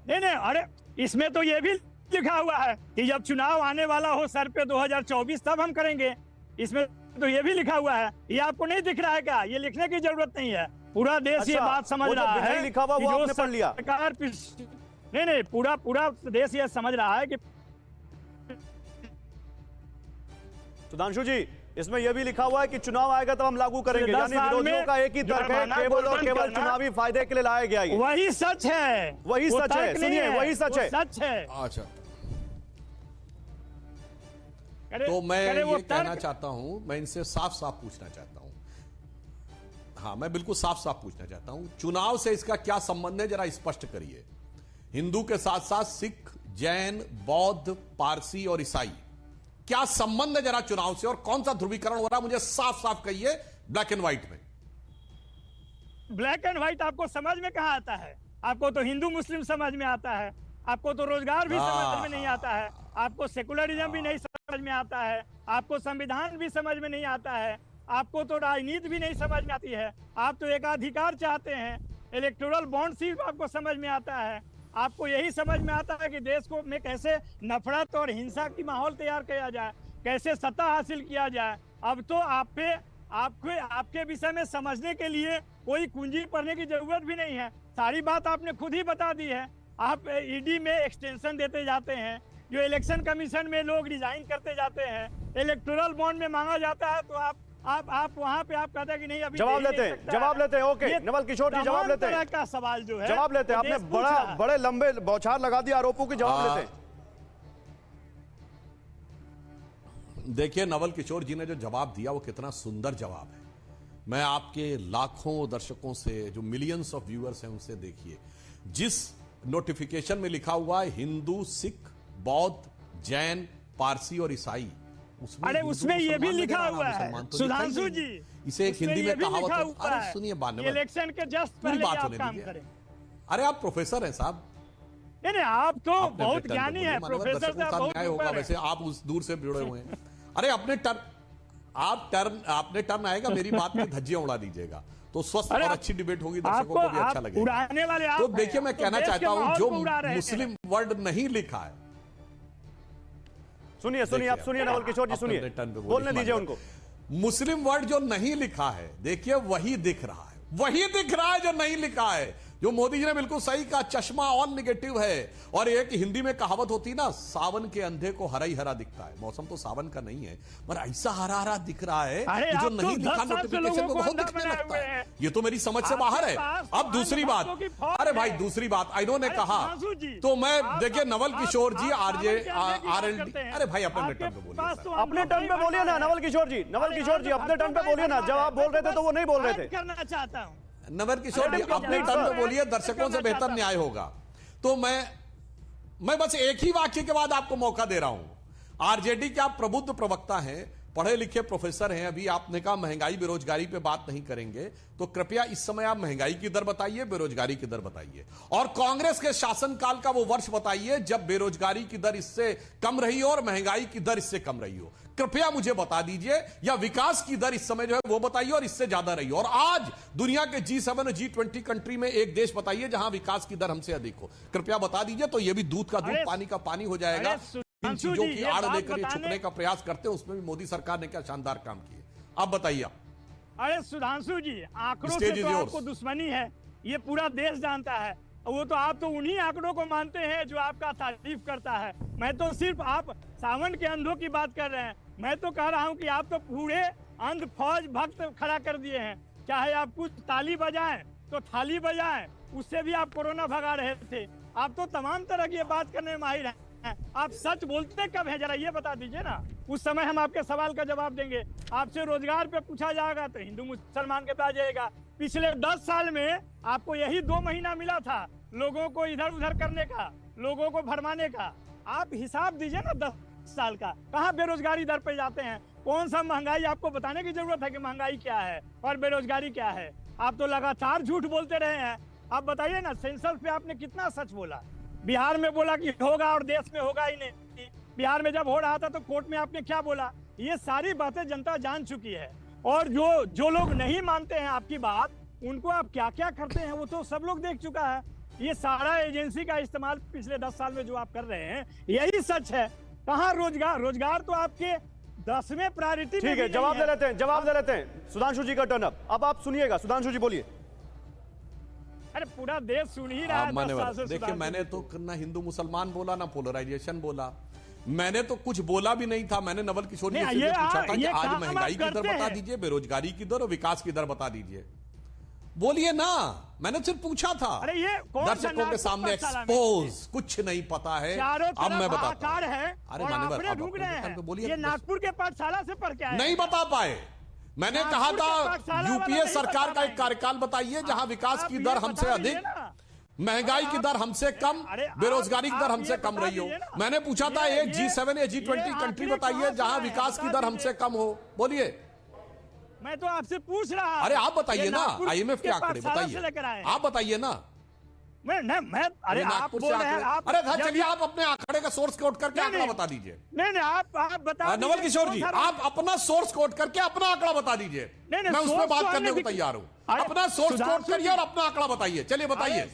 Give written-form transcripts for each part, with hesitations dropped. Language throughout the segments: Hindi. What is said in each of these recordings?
नहीं नहीं, अरे इसमें तो ये भी लिखा हुआ है कि जब चुनाव आने वाला हो सर पे 2024 तब हम करेंगे। इसमें तो ये भी लिखा हुआ है, ये आपको नहीं दिख रहा है क्या? ये लिखने की जरूरत नहीं है, पूरा देश ये बात समझ रहा है। लिखा हुआ वो आपने पढ़ लिया? सरकार नहीं नहीं, पूरा देश ये समझ रहा है कि सुधांशु जी, इसमें यह भी लिखा हुआ है कि चुनाव आएगा तब हम लागू करेंगे, यानी विरोधियों का एक ही तर्क है, केवल और केवल चुनावी फायदे के लिए लाया गया है। वही सच है, वही सच है, सुनिए, वही सच है, सच है। अच्छा, तो मैं ये कहना चाहता हूं, मैं इनसे साफ साफ पूछना चाहता हूं, हाँ मैं बिल्कुल साफ साफ पूछना चाहता हूं, चुनाव से इसका क्या संबंध है, जरा स्पष्ट करिए। हिंदू के साथ साथ सिख, जैन, बौद्ध, पारसी और ईसाई, क्या संबंध है जरा चुनाव से, और कौन सा ध्रुवीकरण हो रहा है, मुझे साफ साफ कहिए, ब्लैक एंड व्हाइट में। ब्लैक एंड व्हाइट आपको समझ में कहां आता है? आपको तो हिंदू मुस्लिम समझ में आता है, आपको तो रोजगार भी समझ में नहीं आता है, आपको सेकुलरिज्म भी नहीं समझ में आता है, आपको संविधान भी समझ में नहीं आता है, आपको तो राजनीति भी नहीं समझ में आती है। आप तो एकाधिकार चाहते हैं, इलेक्टोरल बॉन्ड सिर्फ आपको समझ में आता है। आपको यही समझ में आता है कि देश को में कैसे नफरत और हिंसा की माहौल तैयार किया जाए, कैसे सत्ता हासिल किया जाए। अब तो आपके विषय में समझने के लिए कोई कुंजी पढ़ने की जरूरत भी नहीं है, सारी बात आपने खुद ही बता दी है। आप ईडी में एक्सटेंशन देते जाते हैं, जो इलेक्शन कमीशन में लोग रिजाइन करते जाते हैं, इलेक्टोरल बॉन्ड में मांगा जाता है, तो आप वहां पे आप कहते हैं कि नहीं अभी जवाब लेते हैं। ओके नवल किशोर जी, जवाब लेते हैं। का सवाल जो है जवाब लेते हैं, आपने बड़े लंबे बौछार लगा दिया आरोपों की, जवाब लेते हैं। देखिए नवल किशोर जी ने जो जवाब दिया वो कितना सुंदर जवाब है। मैं आपके लाखों दर्शकों से, जो मिलियंस ऑफ व्यूअर्स हैं, उनसे देखिए, जिस नोटिफिकेशन में लिखा हुआ है हिंदू, सिख, बौद्ध, जैन, पारसी और ईसाई, अरे उसमें ये भी लिखा हुआ है सुधांशु जी, इसे एक हिंदी में कहावत, अरे सुनिए इलेक्शन के जस्ट पहले आप काम करें। अरे आप प्रोफेसर हैं साहब, नहीं आप तो बहुत ज्ञानी है, प्रोफेसर साहब न्याय होगा, वैसे आप उस दूर से जुड़े हुए हैं। अरे अपने टर्न आएगा, मेरी बात में धज्जियां उड़ा दीजिएगा, तो स्वस्थ और अच्छी डिबेट होगी, दर्शकों को भी अच्छा लगेगा। तो देखिए मैं कहना चाहता हूं, जो मुस्लिम वर्ड नहीं लिखा है, सुनिए आप सुनिए नवल किशोर जी, सुनिए, बोलने दीजिए उनको। मुस्लिम वर्ड जो नहीं लिखा है, देखिए वही दिख रहा है, जो नहीं लिखा है। जो मोदी जी ने बिल्कुल सही कहा, चश्मा ऑन नेगेटिव है। और एक हिंदी में कहावत होती ना, सावन के अंधे को हरा ही हरा दिखता है। मौसम तो सावन का नहीं है, पर ऐसा हरा हरा दिख रहा है कि जो नहीं लिखा नोटिफिकेशन को बहुत दिखने लगता है। ये तो मेरी समझ से बाहर है। अब दूसरी बात, अरे भाई दूसरी बात, इन्होंने कहा, तो मैं देखिए नवल किशोर जी RLD, अरे भाई अपने टर्न पे बोलिए, अपने टर्न पे बोलिए ना नवल किशोर जी, अपने टर्न पे बोलिए ना। जब आप बोल रहे थे तो वो नहीं बोल रहे थे। करना चाहता हूँ नवल किशोर जी, अपने टर्न पे बोलिए, दर्शकों से बेहतर न्याय होगा। तो मैं बस एक ही वाक्य के बाद आपको मौका दे रहा हूं। आरजेडी के आप प्रबुद्ध प्रवक्ता हैं, पढ़े लिखे प्रोफेसर हैं, अभी आपने कहा महंगाई बेरोजगारी पे बात नहीं करेंगे, तो कृपया इस समय आप महंगाई की दर बताइए, बेरोजगारी की दर बताइए, और कांग्रेस के शासनकाल का वो वर्ष बताइए जब बेरोजगारी की दर इससे कम रही हो और महंगाई की दर इससे कम रही हो। कृपया मुझे बता दीजिए, या विकास की दर इस समय जो है वो बताइए और इससे ज्यादा रही हो। और आज दुनिया के G7 और G20 कंट्री में एक देश बताइए जहां विकास की दर हमसे अधिक हो। कृपया बता दीजिए, तो ये भी दूध का दूध पानी का पानी हो जाएगा। इन चीजों की आड़ लेकर ये छुपने का प्रयास करते हैं, उसमें भी मोदी सरकार ने क्या शानदार काम किए, आप बताइए। अरे सुधांशु जी, आंकड़ों से तो आपको दुश्मनी है, ये पूरा देश जानता है। वो तो आप तो उन्हीं आंकड़ों को मानते हैं जो आपका तारीफ करता है। मैं तो सिर्फ, आप सावन के अंधों की बात कर रहे हैं, मैं तो कह रहा हूं कि आप तो पूरे अंध फौज भक्त खड़ा कर दिए हैं। चाहे आप कुछ ताली बजाएं तो थाली बजाएं, उससे भी आप कोरोना भगा रहे थे। आप तो तमाम तरह की बात करने में माहिर हैं। आप सच बोलते कब है, जरा ये बता दीजिए ना, उस समय हम आपके सवाल का जवाब देंगे। आपसे रोजगार पे पूछा जाएगा तो हिंदू मुसलमान के पास जाएगा। पिछले 10 साल में आपको यही 2 महीना मिला था लोगों को इधर उधर करने का, लोगों को भरमाने का। आप हिसाब दीजिए ना 10 साल का, कहाँ बेरोजगारी दर पे जाते हैं, कौन सा महंगाई, आपको बताने की जरूरत है कि महंगाई क्या है और बेरोजगारी क्या है। आप तो लगातार झूठ बोलते रहे हैं। आप बताइए ना, सेंसस पे आपने कितना सच बोला? बिहार में बोला कि होगा और देश में होगा ही नहीं। बिहार में जब हो रहा था तो कोर्ट में आपने क्या बोला? ये सारी बातें जनता जान चुकी है। और जो लोग नहीं मानते हैं आपकी बात, उनको आप क्या क्या करते हैं वो तो सब लोग देख चुका है। ये सारा एजेंसी का इस्तेमाल पिछले 10 साल में जो आप कर रहे हैं यही सच है। कहाँ रोजगार? रोजगार तो आपके 10वें प्रायोरिटी। ठीक है, जवाब दे लेते हैं, जवाब दे लेते हैं। सुधांशु जी का टर्न अब आप सुनिएगा। सुधांशु जी बोलिए। अरे पूरा देश सुन ही रहा है। 10 साल से देखिए, मैंने तो ना हिंदू मुसलमान बोला, ना पोलराइजेशन बोला, मैंने तो कुछ बोला भी नहीं था। मैंने नवल किशोर जी से पूछा था कि आज महंगाई की दर बता दीजिए, बेरोजगारी की दर और विकास की दर बता दीजिए। बोलिए ना, मैंने सिर्फ पूछा था। अरे ये दर्शकों के सामने एक्सपोज, कुछ नहीं पता है। अब मैं बताता हूं। अरे मानव, बोलिए, ये नागपुर के पाठशाला से पढ़ के आए, नहीं बता पाए। मैंने कहा था यूपीए सरकार का एक कार्यकाल बताइए जहां विकास की दर हमसे अधिक, महंगाई की दर हमसे कम, बेरोजगारी की दर हमसे कम रही हो। मैंने पूछा था एक G7 या G20 कंट्री बताइए जहां विकास की दर हमसे कम हो। बोलिए। मैं तो आपसे पूछ रहा। अरे आप बताइए ना, IMF के आंकड़े बताइए, आप बताइए ना। मैं अरे आप बोल रहे हैं, अरे चलिए आप अपने आंकड़े का सोर्स कोड करके आंकड़ा बता दीजिए। नहीं आप बता। नवल किशोर जी, आप अपना सोर्स कोड करके अपना आंकड़ा बता दीजिए। मैं उसमें बात करने को तैयार हूं। अपना सोर्स कोड करिए और अपना आंकड़ा बताइए। चलिए बताइए।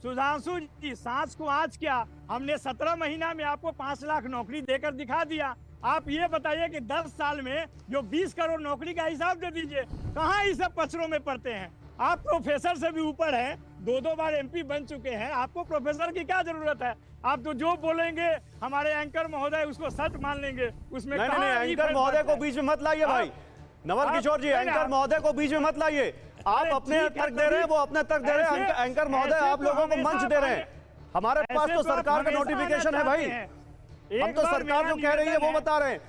सुधांशु जी, सांस को आज क्या, हमने 17 महीना में आपको 5 लाख नौकरी देकर दिखा दिया। आप ये बताइए कि 10 साल में जो 20 करोड़ नौकरी का हिसाब दे दीजिए। कहाँ इस सब पचड़ों में पड़ते हैं? आप प्रोफेसर से भी ऊपर हैं, 2 बार MP बन चुके हैं, आपको प्रोफेसर की क्या जरूरत है? आप तो जो बोलेंगे हमारे एंकर महोदय उसको सच मान लेंगे। उसमें नहीं, एंकर महोदय को बीच में मत लाइए भाई। नवल किशोर जी, एंकर महोदय को बीच में मत लाइए। आप अपने तर्क दे रहे हैं, वो अपने तर्क दे रहे हैं। एंकर महोदय आप लोगों को मंच दे रहे हैं। हमारे पास तो सरकार का नोटिफिकेशन है भाई, हम तो सरकार जो कह रही है वो बता रहे हैं।